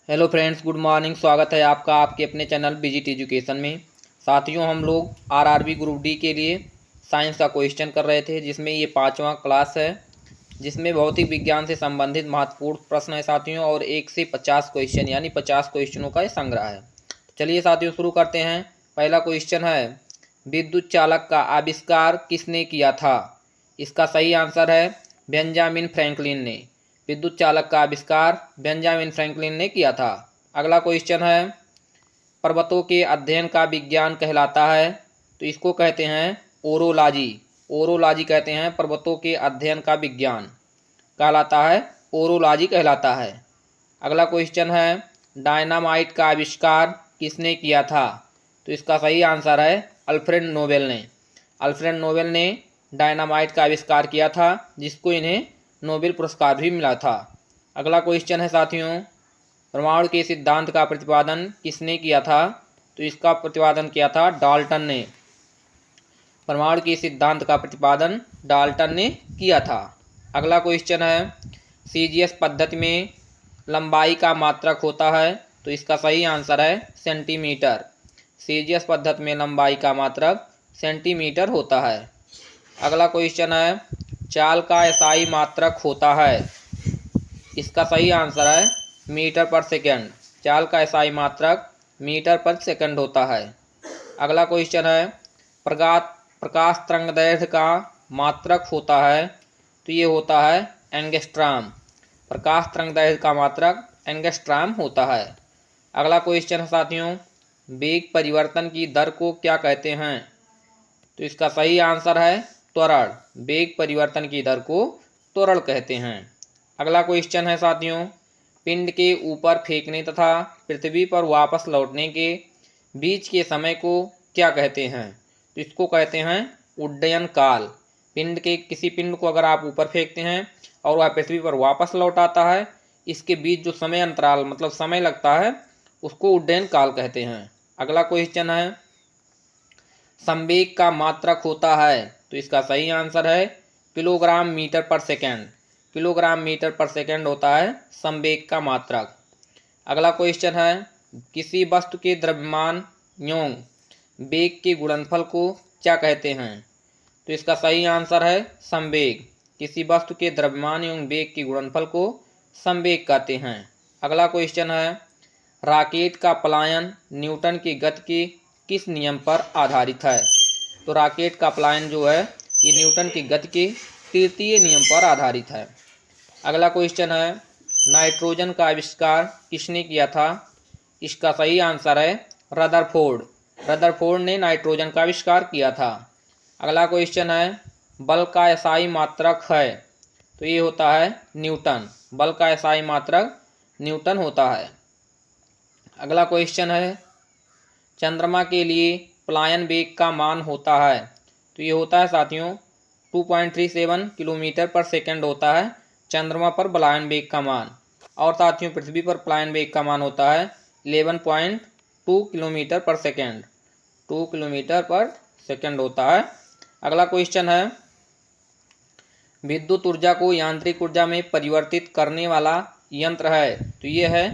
Hello friends, good morning. स्वागत है आपका आपके अपने चैनल बिजिट एजुकेशन में। साथियों, हम लोग आरआरबी ग्रुप डी के लिए साइंस का क्वेश्चन कर रहे थे, जिसमें ये 5वां क्लास है, जिसमें भौतिक विज्ञान से संबंधित महत्वपूर्ण प्रश्न है साथियों, और 1 से 50 क्वेश्चन यानी 50 क्वेश्चनों का ये संग्रह है। तो चलिए साथियों, शुरू करते हैं। पहला क्वेश्चन है, विद्युत चालक का आविष्कार किसने किया था? इसका सही आंसर है बेंजामिन फ्रैंकलिन ने। विद्युत चालक का आविष्कार बेंजामिन फ्रैंकलिन ने किया था। अगला क्वेश्चन है, पर्वतों के अध्ययन का विज्ञान कहलाता है, तो इसको कहते हैं ओरोलॉजी। ओरोलॉजी कहते हैं पर्वतों के अध्ययन का विज्ञान कहलाता है, ओरोलॉजी कहलाता है। अगला क्वेश्चन है, डायनामाइट का आविष्कार किसने किया था? तो इसका सही आंसर है अल्फ्रेड नोबेल ने। अल्फ्रेड नोबेल ने डायनामाइट का आविष्कार किया था, जिसको इन्हें नोबेल पुरस्कार भी मिला था। अगला क्वेश्चन है साथियों, परमाणु के सिद्धांत का प्रतिपादन किसने किया था? तो इसका प्रतिपादन किया था डाल्टन ने। परमाणु के सिद्धांत का प्रतिपादन डाल्टन ने किया था। अगला क्वेश्चन है, सीजीएस पद्धति में लंबाई का मात्रक होता है, तो इसका सही आंसर है सेंटीमीटर। सीजीएस पद्धति में लंबाई का मात्रक सेंटीमीटर होता है। अगला क्वेश्चन है, चाल का एसआई मात्रक होता है, इसका सही आंसर है मीटर पर सेकंड। चाल का एसआई मात्रक मीटर पर सेकंड होता है। अगला क्वेश्चन है, प्रकाश तरंगदैर्घ्य का मात्रक होता है, तो ये होता है एंगस्ट्राम। प्रकाश तरंगदैर्घ्य का मात्रक एंगस्ट्राम होता है। अगला क्वेश्चन है साथियों, वेग परिवर्तन की दर को क्या कहते हैं? तो इसका सही आंसर है त्वरण। वेग परिवर्तन की दर को त्वरण कहते हैं। अगला क्वेश्चन है साथियों, पिंड के ऊपर फेंकने तथा पृथ्वी पर वापस लौटने के बीच के समय को क्या कहते हैं? तो इसको कहते हैं उड्डयन काल। किसी पिंड को अगर आप ऊपर फेंकते हैं और वह पृथ्वी पर वापस लौट आता है, इसके बीच जो समय अंतराल मतलब समय लगता है, उसको उड्डयन काल कहते हैं। अगला क्वेश्चन है, संवेग का मात्रक होता है, तो इसका सही आंसर है किलोग्राम मीटर पर सेकंड। किलोग्राम मीटर पर सेकंड होता है संवेग का मात्रक। अगला क्वेश्चन है, किसी वस्तु के द्रव्यमान एवं वेग के गुणनफल को क्या कहते हैं? तो इसका सही आंसर है संवेग। किसी वस्तु के द्रव्यमान एवं वेग के गुणनफल को संवेग कहते हैं। अगला क्वेश्चन है, रॉकेट का पलायन न्यूटन की गति के किस नियम पर आधारित है? तो रॉकेट का पलायन जो है, ये न्यूटन की गति के तृतीय नियम पर आधारित है। अगला क्वेश्चन है, नाइट्रोजन का आविष्कार किसने किया था? इसका सही आंसर है रदरफोर्ड। रदरफोर्ड ने नाइट्रोजन का आविष्कार किया था। अगला क्वेश्चन है, बल का एसआई मात्रक है, तो ये होता है न्यूटन। बल का एसआई मात्रक न्यूटन होता है। अगला क्वेश्चन है, चंद्रमा के लिए पलायन वेग का मान होता है, तो ये होता है साथियों 2.37 किलोमीटर पर सेकंड होता है चंद्रमा पर पलायन वेग का मान। और साथियों, पृथ्वी पर पलायन वेग का मान होता है 11.2 किलोमीटर पर सेकंड। 2 किलोमीटर पर सेकंड होता है। अगला क्वेश्चन है, विद्युत ऊर्जा को यांत्रिक ऊर्जा में परिवर्तित करने वाला यंत्र है, तो ये है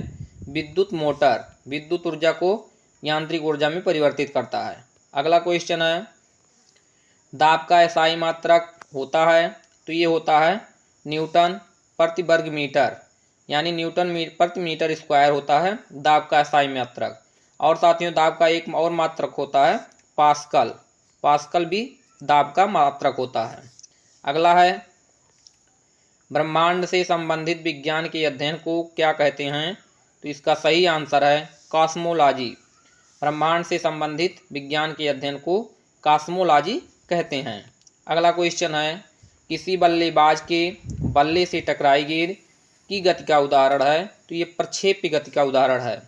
विद्युत मोटर। विद्युत ऊर्जा को यांत्रिक ऊर्जा में परिवर्तित करता है। अगला क्वेश्चन है, दाब का एसआई मात्रक होता है, तो ये होता है न्यूटन प्रति वर्ग मीटर, यानी न्यूटन प्रति मीटर स्क्वायर होता है दाब का एसआई मात्रक। और साथियों, दाब का एक और मात्रक होता है पास्कल। पास्कल भी दाब का मात्रक होता है। अगला है, ब्रह्मांड से संबंधित विज्ञान के अध्ययन को क्या कहते हैं? तो इसका सही आंसर है कॉस्मोलॉजी। ब्रह्मांड से संबंधित विज्ञान के अध्ययन को कॉस्मोलॉजी कहते हैं। अगला क्वेश्चन है, किसी बल्लेबाज के बल्ले से टकराई गेंद की गति का उदाहरण है, तो ये प्रक्षेप्य गति का उदाहरण है।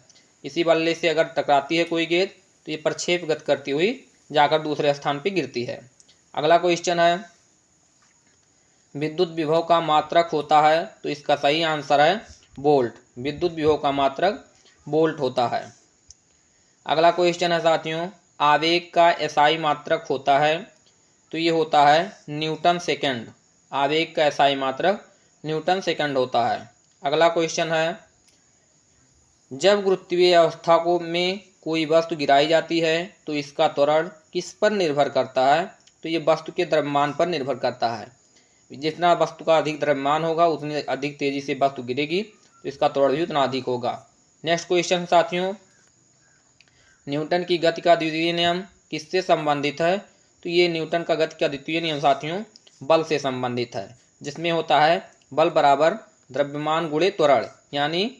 इसी बल्ले से अगर टकराती है कोई गेंद, तो ये प्रक्षेप गति करती हुई जाकर दूसरे स्थान पर गिरती है। अगला क्वेश्चन है, विद्युत विभव का मात्रक होता है, तो इसका सही आंसर है वोल्ट। विद्युत विभव का मात्रक वोल्ट होता है। अगला क्वेश्चन है साथियों, आवेग का एसआई मात्रक होता है, तो ये होता है न्यूटन सेकंड। आवेग का एसआई मात्रक न्यूटन सेकंड होता है। अगला क्वेश्चन है, जब गुरुत्वीय अवस्था को में कोई वस्तु गिराई जाती है तो इसका त्वरण किस पर निर्भर करता है? तो ये वस्तु के द्रव्यमान पर निर्भर करता है। जितना वस्तु का अधिक द्रव्यमान होगा उतनी अधिक तेजी से वस्तु गिरेगी, तो इसका त्वरण भी उतना अधिक होगा। नेक्स्ट क्वेश्चन साथियों, न्यूटन की गति का द्वितीय नियम किससे संबंधित है? तो ये न्यूटन का गति का द्वितीय नियम साथियों बल से संबंधित है, जिसमें होता है बल बराबर द्रव्यमान गुणे त्वरण, यानी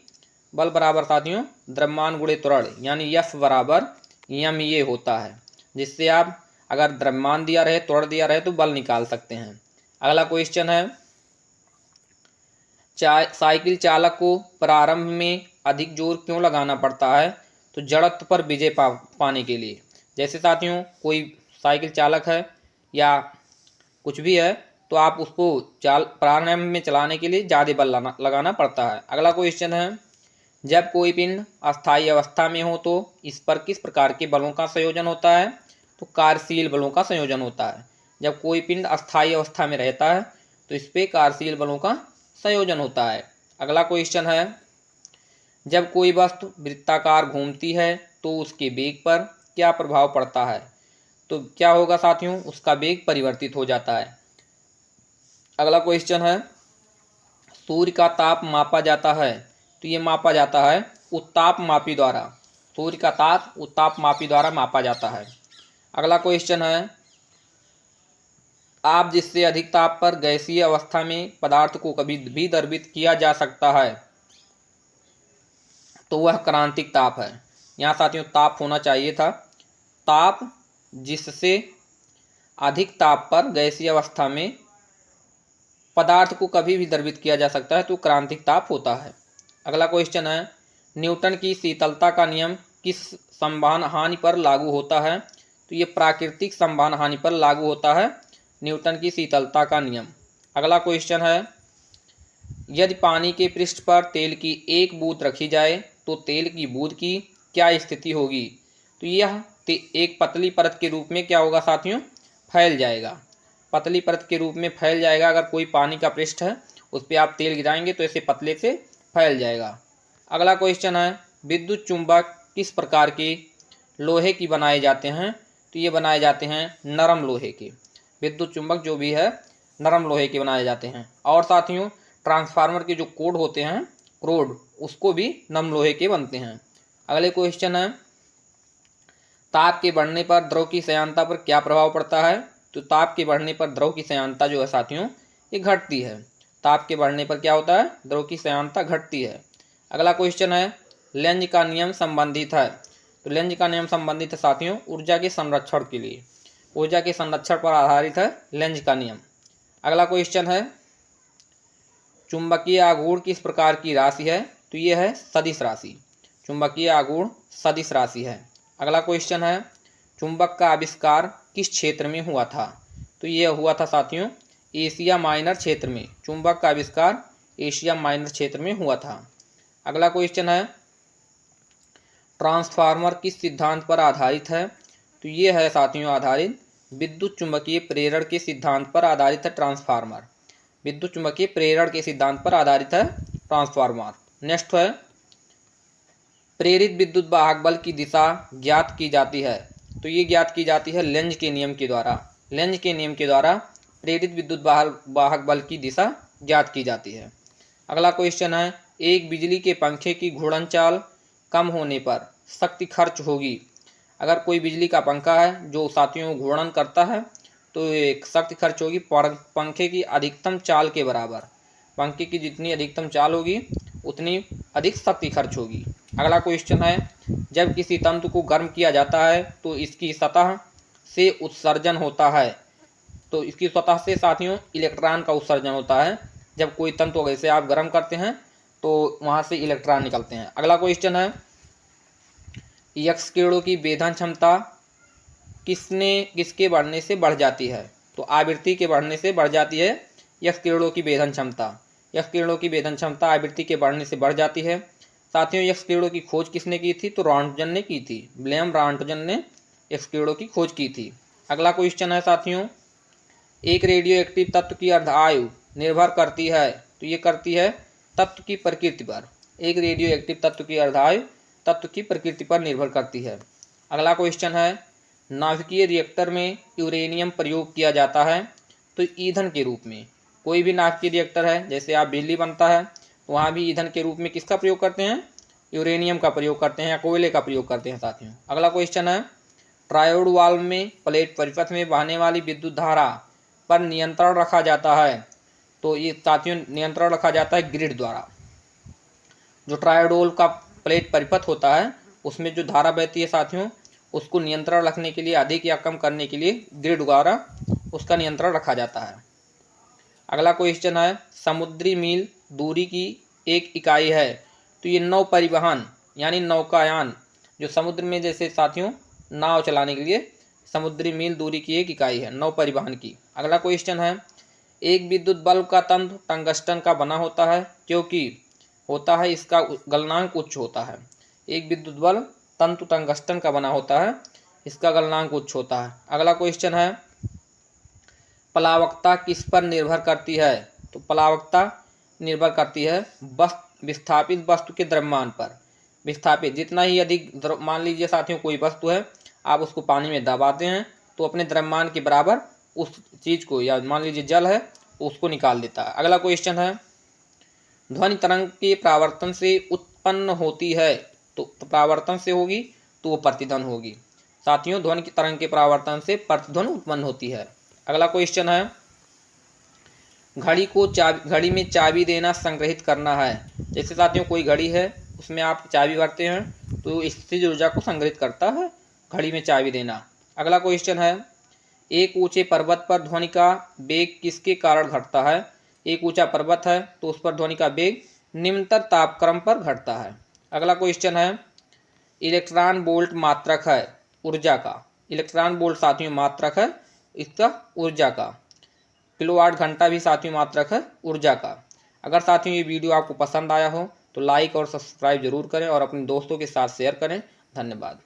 बल बराबर साथियों द्रव्यमान गुणे त्वरण, यानी F बराबर m ये होता है, जिससे आप अगर द्रव्यमान दिया रहे त्वरण दिया रहे तो बल निकाल सकते हैं। अगला क्वेश्चन है, साइकिल चालक को प्रारंभ में अधिक जोर क्यों लगाना पड़ता है? तो जड़त्व पर विजय पाने के लिए। जैसे साथियों कोई साइकिल चालक है या कुछ भी है तो आप उसको प्रारंभ में चलाने के लिए ज़्यादा बल लगाना पड़ता है। अगला क्वेश्चन है, जब कोई पिंड अस्थायी अवस्था में हो तो इस पर किस प्रकार के बलों का संयोजन होता है? तो कार्यशील बलों का संयोजन होता है। जब कोई पिंड अस्थायी अवस्था में रहता है तो इस पर कार्यशील बलों का संयोजन होता है। अगला क्वेश्चन है, जब कोई वस्तु वृत्ताकार घूमती है तो उसके वेग पर क्या प्रभाव पड़ता है? तो क्या होगा साथियों, उसका वेग परिवर्तित हो जाता है। अगला क्वेश्चन है, सूर्य का ताप मापा जाता है, तो ये मापा जाता है उत्तापमापी द्वारा। सूर्य का ताप उत्तापमापी द्वारा मापा जाता है। अगला क्वेश्चन है, आप जिससे अधिक ताप पर गैसीय अवस्था में पदार्थ को कभी भी द्रवित किया जा सकता है तो वह क्रांतिक ताप है। यहाँ साथियों ताप होना चाहिए था, ताप जिससे अधिक ताप पर गैसीय अवस्था में पदार्थ को कभी भी द्रवित किया जा सकता है तो क्रांतिक ताप होता है। अगला क्वेश्चन है, न्यूटन की शीतलता का नियम किस संवहन हानि पर लागू होता है? तो ये प्राकृतिक संवहन हानि पर लागू होता है न्यूटन की शीतलता का नियम। अगला क्वेश्चन है, यदि पानी के पृष्ठ पर तेल की एक बूंद रखी जाए तो तेल की बूंद की क्या स्थिति होगी? तो यह एक पतली परत के रूप में क्या होगा साथियों, फैल जाएगा। पतली परत के रूप में फैल जाएगा। अगर कोई पानी का पृष्ठ है उस पर आप तेल गिराएंगे तो ऐसे पतले से फैल जाएगा। अगला क्वेश्चन है, विद्युत चुंबक किस प्रकार के लोहे की बनाए जाते हैं? तो ये बनाए जाते हैं नरम लोहे के। विद्युत चुंबक जो भी है नरम लोहे के बनाए जाते हैं। और साथियों ट्रांसफार्मर के जो कोड होते हैं क्रोड, उसको भी नरम लोहे के बनते हैं। अगले क्वेश्चन है, ताप के बढ़ने पर द्रव की श्यानता पर क्या प्रभाव पड़ता है? तो ताप के बढ़ने पर द्रव की श्यानता जो है साथियों ये घटती है। ताप के बढ़ने पर क्या होता है, द्रव की श्यानता घटती है। अगला क्वेश्चन है, लेंज का नियम संबंधित है। तो लेंज का नियम संबंधित है साथियों ऊर्जा के संरक्षण के लिए। ऊर्जा के संरक्षण पर आधारित है लेंज का नियम। अगला क्वेश्चन है, चुंबकीय आघूर्ण किस प्रकार की राशि है? तो ये है सदिश राशि। चुंबकीय आघूर्ण सदिश राशि है। अगला क्वेश्चन है, चुंबक का आविष्कार किस क्षेत्र में हुआ था? तो ये हुआ था साथियों एशिया माइनर क्षेत्र में। चुंबक का आविष्कार एशिया माइनर क्षेत्र में हुआ था। अगला क्वेश्चन है, ट्रांसफार्मर किस सिद्धांत पर आधारित है? तो ये है साथियों आधारित विद्युत चुंबकीय प्रेरण के सिद्धांत पर आधारित है ट्रांसफार्मर। विद्युत चुंबकीय प्रेरण के सिद्धांत पर आधारित है ट्रांसफार्मर। नेक्स्ट है, प्रेरित विद्युत वाहक बल की दिशा ज्ञात की जाती है। तो ये ज्ञात की जाती है लेंज के नियम के द्वारा। लेंज के नियम के द्वारा प्रेरित विद्युत वाहक बल की दिशा ज्ञात की जाती है। अगला क्वेश्चन है, एक बिजली के पंखे की घूर्णन चाल कम होने पर शक्ति खर्च होगी। अगर कोई बिजली का पंखा है जो साथियों घूर्णन करता है तो एक शक्ति खर्च होगी पंखे की अधिकतम चाल के बराबर। पंखे की जितनी अधिकतम चाल होगी उतनी अधिक शक्ति खर्च होगी। अगला क्वेश्चन है, जब किसी तंतु को गर्म किया जाता है तो इसकी सतह से उत्सर्जन होता है। तो इसकी सतह से साथियों इलेक्ट्रॉन का उत्सर्जन होता है। जब कोई तंतु ऐसे आप गर्म करते हैं तो वहाँ से इलेक्ट्रॉन निकलते हैं। अगला क्वेश्चन है, यक्ष किरणों की वेधन क्षमता किसके बढ़ने से बढ़ जाती है? तो आवृत्ति के बढ़ने से बढ़ जाती है यक्ष किरणों की वेधन क्षमता। यक्ष किरणों की वेधन क्षमता आवृत्ति के बढ़ने से बढ़ जाती है। साथियों यक्ष किरणों की खोज किसने की थी? तो रॉन्टजन ने की थी। विलियम रॉन्टजन ने यक्ष किरणों की खोज की थी। अगला क्वेश्चन है साथियों, एक रेडियो एक्टिव तत्व की अर्धायु निर्भर करती है। तो ये करती है तत्व की प्रकृति पर। एक रेडियो एक्टिव तत्व की अर्धायु तत्व की प्रकृति पर निर्भर करती है। अगला क्वेश्चन है, नाभिकीय रिएक्टर में यूरेनियम प्रयोग किया जाता है तो ईंधन के रूप में। कोई भी नाभिकीय रिएक्टर है, जैसे आप बिजली बनता है तो वहाँ भी ईंधन के रूप में किसका प्रयोग करते हैं, यूरेनियम का प्रयोग करते हैं या कोयले का प्रयोग करते हैं साथियों। अगला क्वेश्चन है, ट्रायोड वाल्व में प्लेट परिपथ में बहने वाली विद्युत धारा पर नियंत्रण रखा जाता है तो ये साथियों नियंत्रण रखा जाता है ग्रिड द्वारा। जो ट्रायोडोल का प्लेट परिपथ होता है उसमें जो धारा बहती है साथियों, उसको नियंत्रण रखने के लिए, अधिक या कम करने के लिए ग्रिड द्वारा उसका नियंत्रण रखा जाता है। अगला क्वेश्चन है, समुद्री मील दूरी की एक इकाई है तो ये नौ परिवहन यानी नौकायान, जो समुद्र में जैसे साथियों नाव चलाने के लिए समुद्री मील दूरी की एक इकाई है नौ परिवहन की। अगला क्वेश्चन है, एक विद्युत बल्ब का तंतु टंगस्टन का बना होता है क्योंकि होता है इसका गलनांक उच्च होता है। एक विद्युत बल्ब तंतु टंगस्टन का बना होता है, इसका गलनांक उच्च होता है। अगला क्वेश्चन है, प्लावकता किस पर निर्भर करती है तो प्लावकता निर्भर करती है विस्थापित वस्तु के द्रव्यमान पर। विस्थापित जितना ही अधिक, मान लीजिए साथियों कोई वस्तु है, आप उसको पानी में दबाते हैं तो अपने द्रव्यमान के बराबर उस चीज़ को, या मान लीजिए जल है उसको निकाल देता है। अगला क्वेश्चन है, ध्वनि तरंग के परावर्तन से उत्पन्न होती है तो परावर्तन से होगी तो वो प्रतिध्वनि होगी। साथियों ध्वनि की तरंग के परावर्तन से प्रतिध्वनि उत्पन्न होती है। अगला क्वेश्चन है, घड़ी में चाबी देना संग्रहित करना है। जैसे साथियों कोई घड़ी है उसमें आप चाबी भरते हैं तो स्थितिज ऊर्जा को संग्रहित करता है घड़ी में चाबी देना। अगला क्वेश्चन है, एक ऊंचे पर्वत पर ध्वनि का वेग किसके कारण घटता है। एक ऊंचा पर्वत है तो उस पर ध्वनि का वेग निम्नतर तापक्रम पर घटता है। अगला क्वेश्चन है, इलेक्ट्रॉन वोल्ट मात्रक है ऊर्जा का। इलेक्ट्रॉन वोल्ट साथियों मात्रक है इसका ऊर्जा का। किलोवाट घंटा भी साथियों मात्रक है ऊर्जा का। अगर साथियों ये वीडियो आपको पसंद आया हो तो लाइक और सब्सक्राइब जरूर करें और अपने दोस्तों के साथ शेयर करें। धन्यवाद।